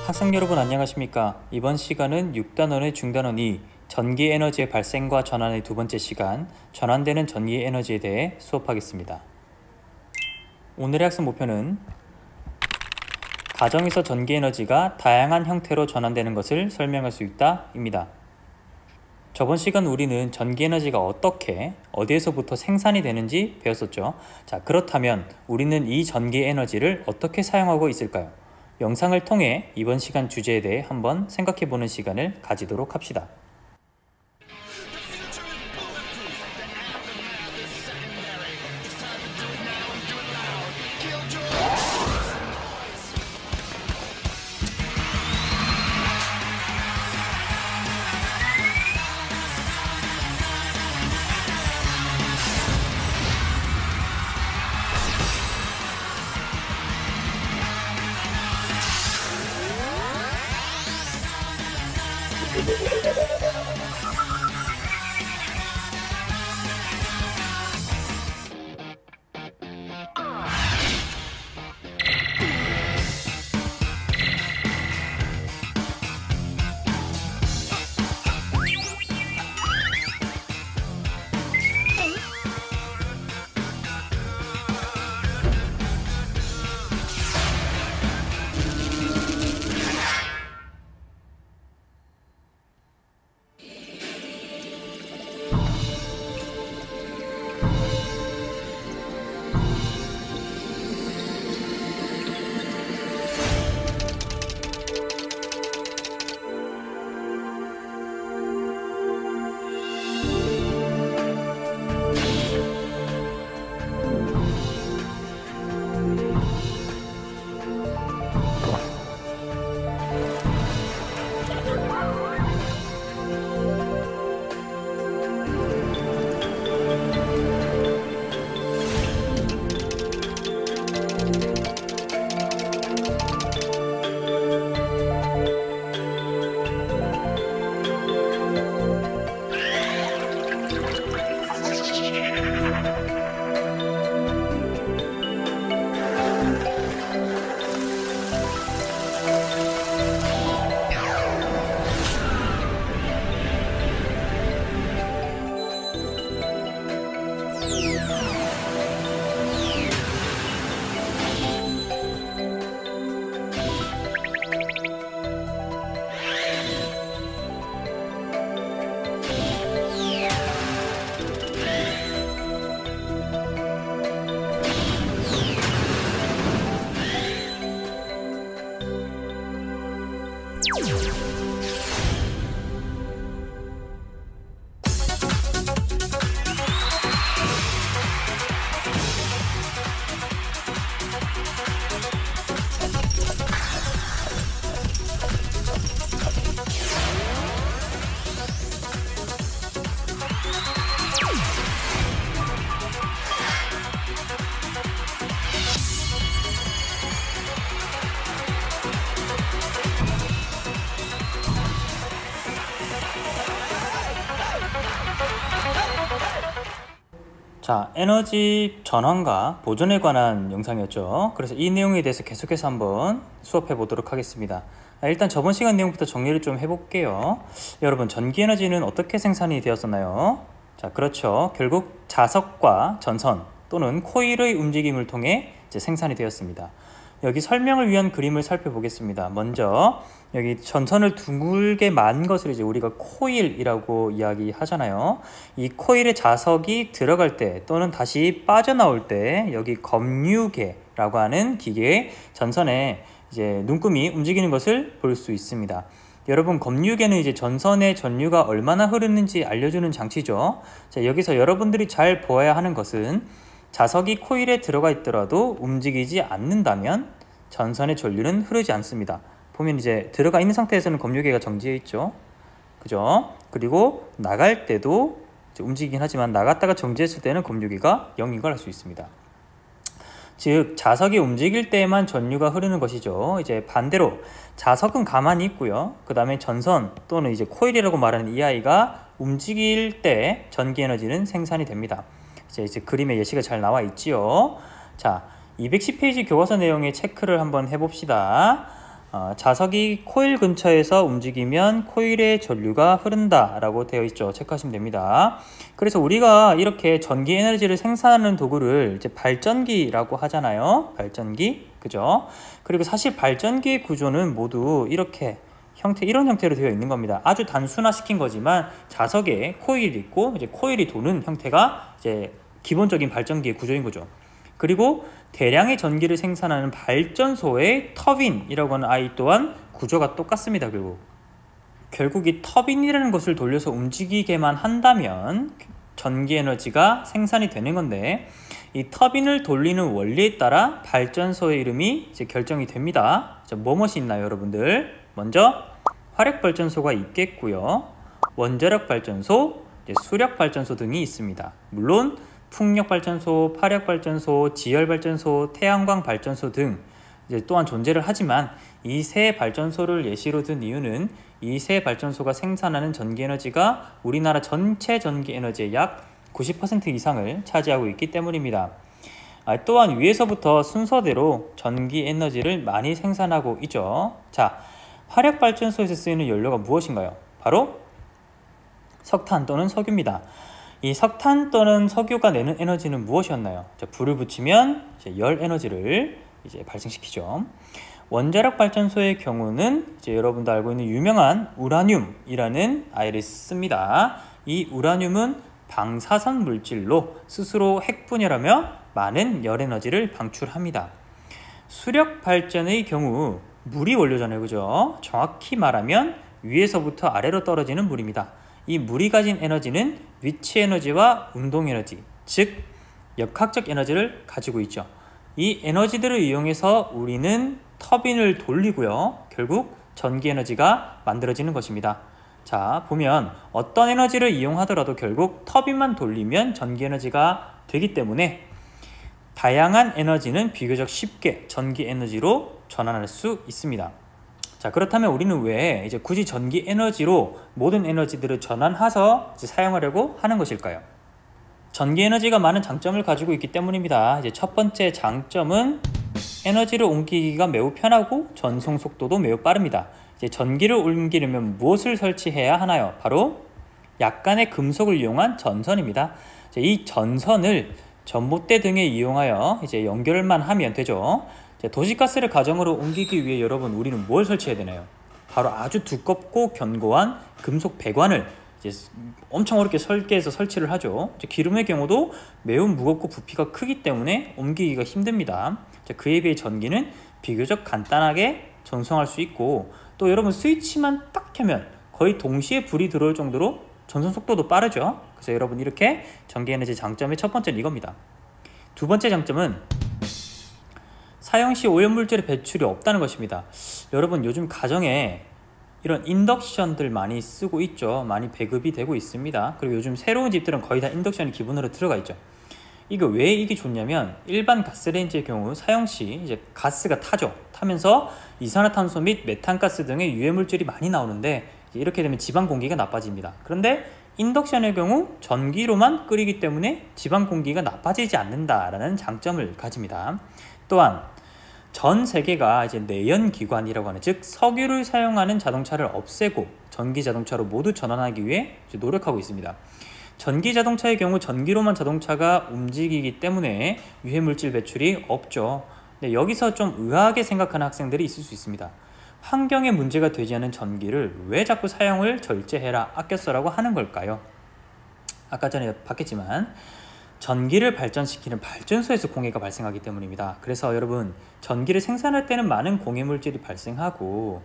학생 여러분 안녕하십니까? 이번 시간은 6단원의 중단원 2 전기 에너지의 발생과 전환의 두 번째 시간 전환되는 전기 에너지에 대해 수업하겠습니다. 오늘의 학습 목표는 가정에서 전기 에너지가 다양한 형태로 전환되는 것을 설명할 수 있다 입니다. 저번 시간 우리는 전기 에너지가 어떻게 어디에서부터 생산이 되는지 배웠었죠. 자, 그렇다면 우리는 이 전기 에너지를 어떻게 사용하고 있을까요? 영상을 통해 이번 시간 주제에 대해 한번 생각해보는 시간을 가지도록 합시다. 자, 에너지 전환과 보존에 관한 영상이었죠. 그래서 이 내용에 대해서 계속해서 한번 수업해 보도록 하겠습니다. 일단 저번 시간 내용부터 정리를 좀 해볼게요. 여러분, 전기 에너지는 어떻게 생산이 되었었나요? 자, 그렇죠. 결국 자석과 전선 또는 코일의 움직임을 통해 이제 생산이 되었습니다. 여기 설명을 위한 그림을 살펴보겠습니다. 먼저 여기 전선을 둥글게 만 것을 이제 우리가 코일이라고 이야기하잖아요. 이 코일의 자석이 들어갈 때 또는 다시 빠져나올 때 여기 검유계라고 하는 기계의 전선에 이제 눈금이 움직이는 것을 볼 수 있습니다. 여러분, 검유계는 이제 전선의 전류가 얼마나 흐르는지 알려주는 장치죠. 자, 여기서 여러분들이 잘 보아야 하는 것은 자석이 코일에 들어가 있더라도 움직이지 않는다면 전선의 전류는 흐르지 않습니다. 보면 이제 들어가 있는 상태에서는 검유계가 정지해 있죠. 그죠? 그리고 나갈 때도 이제 움직이긴 하지만 나갔다가 정지했을 때는 검유계가 0인 걸 알 수 있습니다. 즉, 자석이 움직일 때에만 전류가 흐르는 것이죠. 이제 반대로 자석은 가만히 있고요. 그 다음에 전선 또는 이제 코일이라고 말하는 이 아이가 움직일 때 전기 에너지는 생산이 됩니다. 이제 그림에 예시가 잘 나와 있지요. 자, 210페이지 교과서 내용의 체크를 한번 해봅시다. 자석이 코일 근처에서 움직이면 코일의 전류가 흐른다라고 되어 있죠. 체크하시면 됩니다. 그래서 우리가 이렇게 전기 에너지를 생산하는 도구를 이제 발전기라고 하잖아요. 발전기, 그죠? 그리고 사실 발전기의 구조는 모두 이렇게 이런 형태로 되어 있는 겁니다. 아주 단순화시킨 거지만 자석에 코일이 있고 이제 코일이 도는 형태가 이제 기본적인 발전기의 구조인 거죠. 그리고 대량의 전기를 생산하는 발전소의 터빈이라고 하는 아이 또한 구조가 똑같습니다. 결국 이 터빈이라는 것을 돌려서 움직이게만 한다면 전기 에너지가 생산이 되는 건데, 이 터빈을 돌리는 원리에 따라 발전소의 이름이 이제 결정이 됩니다. 무엇이 있나요, 여러분들? 먼저 화력발전소가 있겠고요. 원자력발전소, 수력발전소 등이 있습니다. 물론 풍력발전소, 파력발전소, 지열발전소, 태양광발전소 등 이제 또한 존재를 하지만 이 세 발전소를 예시로 든 이유는 이 세 발전소가 생산하는 전기에너지가 우리나라 전체 전기에너지의 약 90% 이상을 차지하고 있기 때문입니다. 또한 위에서부터 순서대로 전기에너지를 많이 생산하고 있죠. 자, 화력발전소에서 쓰이는 연료가 무엇인가요? 바로 석탄 또는 석유입니다. 이 석탄 또는 석유가 내는 에너지는 무엇이었나요? 불을 붙이면 이제 열 에너지를 이제 발생시키죠. 원자력 발전소의 경우는 이제 여러분도 알고 있는 유명한 우라늄이라는 아이를 씁니다. 이 우라늄은 방사선 물질로 스스로 핵분열하며 많은 열 에너지를 방출합니다. 수력 발전의 경우 물이 원료잖아요, 그죠? 정확히 말하면 위에서부터 아래로 떨어지는 물입니다. 이 물이 가진 에너지는 위치 에너지와 운동 에너지, 즉 역학적 에너지를 가지고 있죠. 이 에너지들을 이용해서 우리는 터빈을 돌리고요. 결국 전기 에너지가 만들어지는 것입니다. 자, 보면 어떤 에너지를 이용하더라도 결국 터빈만 돌리면 전기 에너지가 되기 때문에 다양한 에너지는 비교적 쉽게 전기 에너지로 전환할 수 있습니다. 자, 그렇다면 우리는 왜 이제 굳이 전기 에너지로 모든 에너지들을 전환해서 사용하려고 하는 것일까요? 전기 에너지가 많은 장점을 가지고 있기 때문입니다. 이제 첫 번째 장점은 에너지를 옮기기가 매우 편하고 전송 속도도 매우 빠릅니다. 이제 전기를 옮기려면 무엇을 설치해야 하나요? 바로 약간의 금속을 이용한 전선입니다. 이 전선을 전봇대 등에 이용하여 이제 연결만 하면 되죠. 도시가스를 가정으로 옮기기 위해 여러분, 우리는 뭘 설치해야 되나요? 바로 아주 두껍고 견고한 금속 배관을 이제 엄청 어렵게 설계해서 설치를 하죠. 기름의 경우도 매우 무겁고 부피가 크기 때문에 옮기기가 힘듭니다. 그에 비해 전기는 비교적 간단하게 전송할 수 있고, 또 여러분 스위치만 딱 켜면 거의 동시에 불이 들어올 정도로 전송 속도도 빠르죠. 그래서 여러분, 이렇게 전기에너지 장점의 첫 번째는 이겁니다. 두 번째 장점은 사용 시 오염물질의 배출이 없다는 것입니다. 여러분, 요즘 가정에 이런 인덕션들 많이 쓰고 있죠. 많이 배급이 되고 있습니다. 그리고 요즘 새로운 집들은 거의 다 인덕션이 기본으로 들어가 있죠. 이거 왜 이게 좋냐면, 일반 가스레인지의 경우 사용 시 이제 가스가 타면서 이산화탄소 및 메탄가스 등의 유해물질이 많이 나오는데, 이렇게 되면 지방 공기가 나빠집니다. 그런데 인덕션의 경우 전기로만 끓이기 때문에 지방 공기가 나빠지지 않는다라는 장점을 가집니다. 또한 전 세계가 이제 내연기관이라고 하는, 즉 석유를 사용하는 자동차를 없애고 전기 자동차로 모두 전환하기 위해 노력하고 있습니다. 전기 자동차의 경우 전기로만 자동차가 움직이기 때문에 유해물질 배출이 없죠. 근데 여기서 좀 의아하게 생각하는 학생들이 있을 수 있습니다. 환경에 문제가 되지 않은 전기를 왜 자꾸 사용을 절제해라, 아껴 써라고 하는 걸까요? 아까 전에 봤겠지만 전기를 발전시키는 발전소에서 공해가 발생하기 때문입니다. 그래서 여러분, 전기를 생산할 때는 많은 공해물질이 발생하고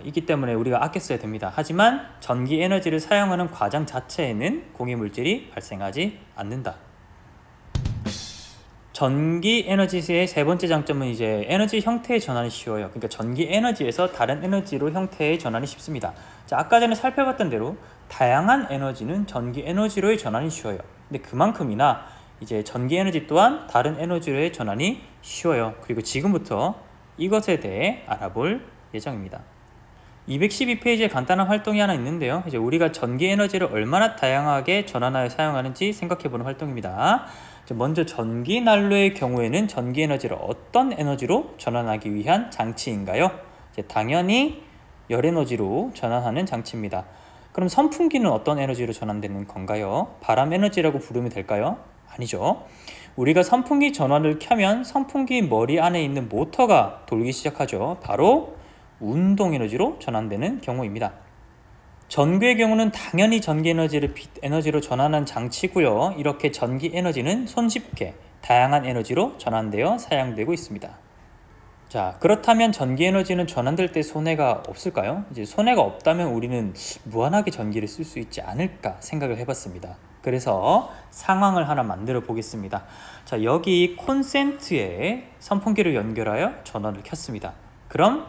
있기 때문에 우리가 아껴 써야 됩니다. 하지만 전기 에너지를 사용하는 과정 자체에는 공해물질이 발생하지 않는다. 전기 에너지의 세 번째 장점은 이제 에너지 형태의 전환이 쉬워요. 그러니까 전기 에너지에서 다른 에너지로 형태의 전환이 쉽습니다. 자, 아까 전에 살펴봤던 대로 다양한 에너지는 전기 에너지로의 전환이 쉬워요. 근데 그만큼이나 이제 전기 에너지 또한 다른 에너지로의 전환이 쉬워요. 그리고 지금부터 이것에 대해 알아볼 예정입니다. 212페이지에 간단한 활동이 하나 있는데요. 이제 우리가 전기 에너지를 얼마나 다양하게 전환하여 사용하는지 생각해보는 활동입니다. 먼저 전기 난로의 경우에는 전기 에너지를 어떤 에너지로 전환하기 위한 장치인가요? 이제 당연히 열 에너지로 전환하는 장치입니다. 그럼 선풍기는 어떤 에너지로 전환되는 건가요? 바람 에너지라고 부르면 될까요? 아니죠. 우리가 선풍기 전원을 켜면 선풍기 머리 안에 있는 모터가 돌기 시작하죠. 바로 운동 에너지로 전환되는 경우입니다. 전구의 경우는 당연히 전기 에너지를 빛 에너지로 전환하는 장치고요. 이렇게 전기 에너지는 손쉽게 다양한 에너지로 전환되어 사용되고 있습니다. 자, 그렇다면 전기 에너지는 전환될 때 손해가 없을까요? 이제 손해가 없다면 우리는 무한하게 전기를 쓸 수 있지 않을까 생각을 해봤습니다. 그래서 상황을 하나 만들어 보겠습니다. 자, 여기 콘센트에 선풍기를 연결하여 전원을 켰습니다. 그럼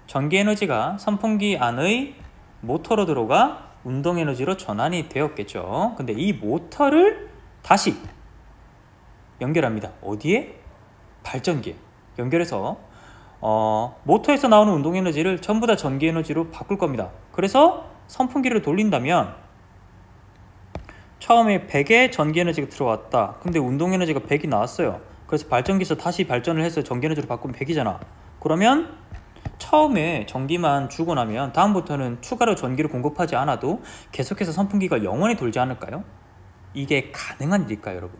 전기 에너지가 선풍기 안의 모터로 들어가 운동 에너지로 전환이 되었겠죠. 근데 이 모터를 다시 연결합니다. 어디에? 발전기에 연결해서 모터에서 나오는 운동 에너지를 전부 다 전기 에너지로 바꿀 겁니다. 그래서 선풍기를 돌린다면 처음에 100의 전기 에너지가 들어왔다. 근데 운동 에너지가 100이 나왔어요. 그래서 발전기에서 다시 발전을 해서 전기 에너지로 바꾸면 100이잖아. 그러면 처음에 전기만 주고 나면 다음부터는 추가로 전기를 공급하지 않아도 계속해서 선풍기가 영원히 돌지 않을까요? 이게 가능한 일일까요, 여러분?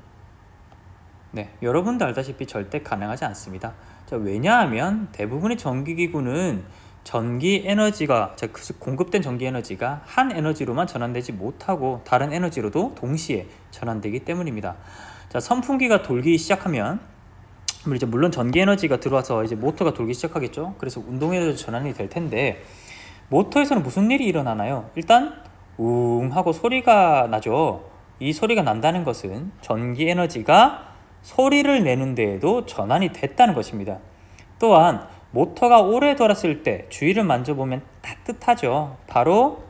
네, 여러분도 알다시피 절대 가능하지 않습니다. 자, 왜냐하면 대부분의 전기기구는 전기 에너지가, 공급된 전기 에너지가 한 에너지로만 전환되지 못하고 다른 에너지로도 동시에 전환되기 때문입니다. 자, 선풍기가 돌기 시작하면 물론 전기 에너지가 들어와서 이제 모터가 돌기 시작하겠죠. 그래서 운동 에너지 전환이 될 텐데 모터에서는 무슨 일이 일어나나요? 일단 웅 하고 소리가 나죠. 이 소리가 난다는 것은 전기 에너지가 소리를 내는 데에도 전환이 됐다는 것입니다. 또한 모터가 오래 돌았을 때 주위를 만져보면 따뜻하죠. 바로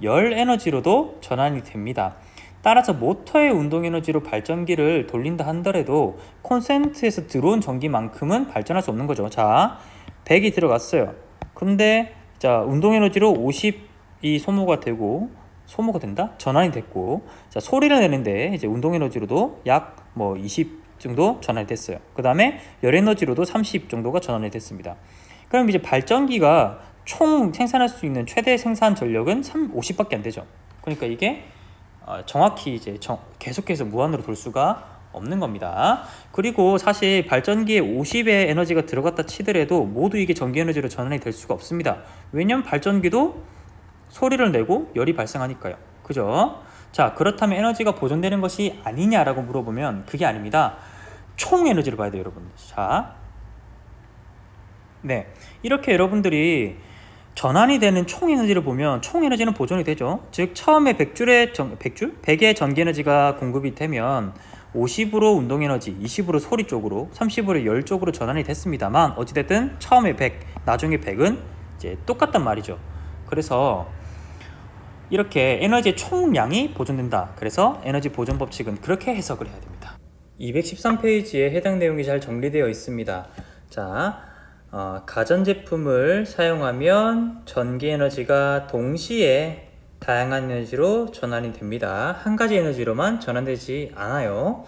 열 에너지로도 전환이 됩니다. 따라서 모터의 운동 에너지로 발전기를 돌린다 한더라도 콘센트에서 들어온 전기만큼은 발전할 수 없는 거죠. 자, 100이 들어갔어요. 근데 자, 운동 에너지로 50이 소모가 된다? 전환이 됐고, 자, 소리를 내는데 이제 운동 에너지로도 약 20 정도 전환이 됐어요. 그 다음에 열 에너지로도 30 정도가 전환이 됐습니다. 그럼 이제 발전기가 총 생산할 수 있는 최대 생산 전력은 50밖에 안 되죠. 그러니까 이게 정확히 이제 계속해서 무한으로 돌 수가 없는 겁니다. 그리고 사실 발전기에 50의 에너지가 들어갔다 치더라도 모두 이게 전기 에너지로 전환이 될 수가 없습니다. 왜냐면 발전기도 소리를 내고 열이 발생하니까요. 그죠? 자, 그렇다면 에너지가 보존되는 것이 아니냐라고 물어보면 그게 아닙니다. 총 에너지를 봐야 돼요, 여러분. 자, 네, 이렇게 여러분들이 전환이 되는 총 에너지를 보면 총 에너지는 보존이 되죠. 즉 처음에 100의 전기 에너지가 공급이 되면 50으로 운동 에너지, 20으로 소리 쪽으로, 30으로 열 쪽으로 전환이 됐습니다만 어찌됐든 처음에 100, 나중에 100은 이제 똑같단 말이죠. 그래서 이렇게 에너지의 총량이 보존된다. 그래서 에너지 보존 법칙은 그렇게 해석을 해야 됩니다. 213페이지에 해당 내용이 잘 정리되어 있습니다. 자, 가전제품을 사용하면 전기 에너지가 동시에 다양한 에너지로 전환이 됩니다. 한 가지 에너지로만 전환되지 않아요.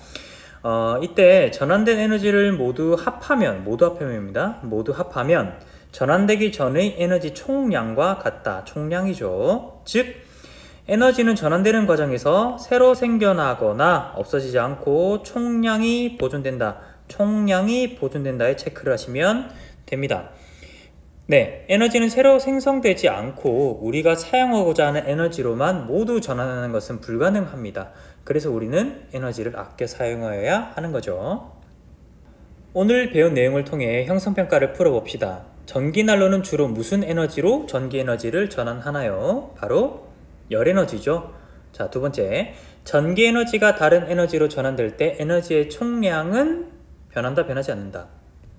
이때 전환된 에너지를 모두 합하면입니다. 모두 합하면 전환되기 전의 에너지 총량과 같다. 총량이죠. 즉 에너지는 전환되는 과정에서 새로 생겨나거나 없어지지 않고 총량이 보존된다. 총량이 보존된다에 체크를 하시면 됩니다. 네, 에너지는 새로 생성되지 않고 우리가 사용하고자 하는 에너지로만 모두 전환하는 것은 불가능합니다. 그래서 우리는 에너지를 아껴 사용하여야 하는 거죠. 오늘 배운 내용을 통해 형성평가를 풀어봅시다. 전기난로는 주로 무슨 에너지로 전기 에너지를 전환하나요? 바로 열 에너지죠. 자, 두 번째, 전기 에너지가 다른 에너지로 전환될 때 에너지의 총량은 변한다, 변하지 않는다?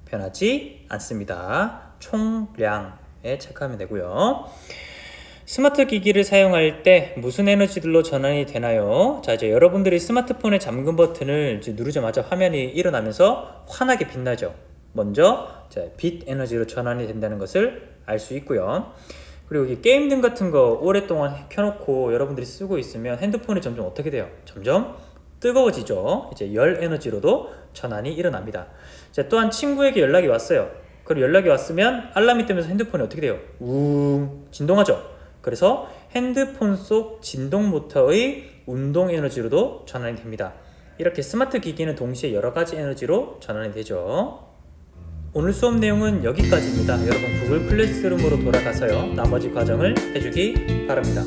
변하지 않습니다. 총량에 체크하면 되고요. 스마트 기기를 사용할 때 무슨 에너지들로 전환이 되나요? 자, 이제 여러분들이 스마트폰의 잠금 버튼을 이제 누르자마자 화면이 일어나면서 환하게 빛나죠. 먼저 빛 에너지로 전환이 된다는 것을 알 수 있고요. 그리고 이 게임등 같은 거 오랫동안 켜놓고 여러분들이 쓰고 있으면 핸드폰이 점점 어떻게 돼요? 점점 뜨거워지죠. 이제 열 에너지로도 전환이 일어납니다. 자, 또한 친구에게 연락이 왔어요. 그리고 연락이 왔으면 알람이 뜨면서 핸드폰이 어떻게 돼요? 웅 진동하죠. 그래서 핸드폰 속 진동 모터의 운동 에너지로도 전환이 됩니다. 이렇게 스마트 기기는 동시에 여러 가지 에너지로 전환이 되죠. 오늘 수업 내용은 여기까지입니다. 여러분 구글 클래스룸으로 돌아가서요 나머지 과정을 해주기 바랍니다.